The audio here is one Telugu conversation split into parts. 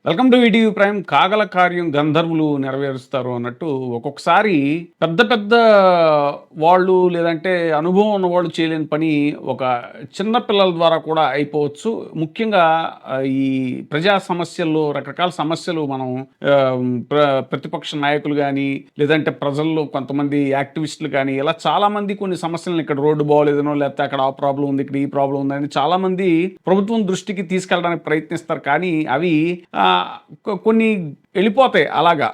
Welcome to ETV prime. కాగల కార్యం గంధర్వులు నెరవేరుస్తారు అన్నట్టు ఒక్కొక్కసారి పెద్ద పెద్ద వాళ్ళు లేదంటే అనుభవం ఉన్నవాళ్ళు చేయలేని పని ఒక చిన్న పిల్లల ద్వారా కూడా అయిపోవచ్చు. ముఖ్యంగా ఈ ప్రజా సమస్యల్లో రకరకాల సమస్యలు మనం ఆ, ప్రతిపక్ష నాయకులు కానీ లేదంటే ప్రజల్లో కొంతమంది యాక్టివిస్టులు కానీ ఇలా చాలామంది కొన్ని సమస్యలను ఇక్కడ రోడ్డు బాగోలేదనో లేకపోతే అక్కడ ఆ ప్రాబ్లం ఉంది, ఇక్కడ ఈ ప్రాబ్లం ఉందని చాలామంది ప్రభుత్వం దృష్టికి తీసుకెళ్ళడానికి ప్రయత్నిస్తారు. కానీ అవి కొన్ని వెళ్ళిపోతాయి అలాగా,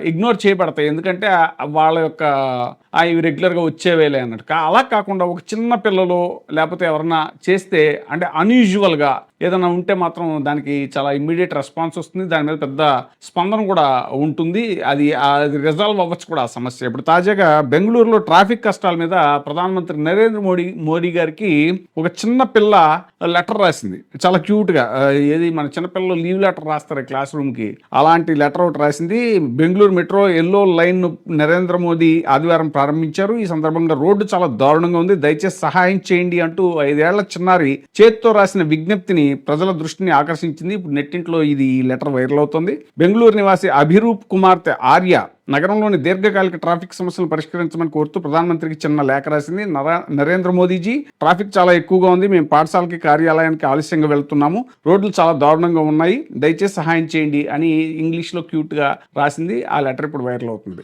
ఇగ్నోర్ చేయబడతాయి. ఎందుకంటే వాళ్ళ యొక్క ఇవి రెగ్యులర్గా వచ్చేవేలే అన్నట్టు. అలా కాకుండా ఒక చిన్న పిల్లలు లేకపోతే ఎవరన్నా చేస్తే అంటే అన్యూజువల్గా ఏదైనా ఉంటే మాత్రం దానికి చాలా ఇమ్మీడియట్ రెస్పాన్స్ వస్తుంది. దాని మీద పెద్ద స్పందన కూడా ఉంటుంది. అది రిజాల్వ్ అవ్వచ్చు కూడా ఆ సమస్య. ఇప్పుడు తాజాగా బెంగళూరులో ట్రాఫిక్ కష్టాల మీద ప్రధానమంత్రి నరేంద్ర మోడీ గారికి ఒక చిన్న పిల్ల లెటర్ రాసింది. చాలా క్యూట్గా. ఏది మన చిన్నపిల్లలు లీవ్ లెటర్ రాస్తారు క్లాస్ రూమ్కి, అలాంటి లెటర్ ఒకటి రాసింది. Bengaluru metro yellow line Narendra Modi ఆదివారం ప్రారంభించారు. ఈ సందర్భంగా రోడ్డు చాలా దారుణంగా ఉంది, దయచేసి సహాయం చేయండి అంటూ 5 ఏళ్ల చిన్నారి చేత్తో రాసిన విజ్ఞప్తిని ప్రజల దృష్టిని ఆకర్షించింది. ఇప్పుడు నెట్టింట్లో ఈ లెటర్ వైరల్ అవుతుంది. బెంగళూరు నివాసి అభిరూప్ కుమార్తె ఆర్య నగరంలోని దీర్ఘకాలిక ట్రాఫిక్ సమస్యలను పరిష్కరించమని కోరుతూ ప్రధానమంత్రికి చిన్న లేఖ రాసింది. నరేంద్ర మోదీజీ, ట్రాఫిక్ చాలా ఎక్కువగా ఉంది, మేము పాఠశాలకి కార్యాలయానికి ఆలస్యంగా వెళ్తున్నాము, రోడ్లు చాలా దారుణంగా ఉన్నాయి, దయచేసి సహాయం చేయండి అని ఇంగ్లీష్లో క్యూట్గా రాసింది. ఆ లెటర్ ఇప్పుడు వైరల్ అవుతుంది.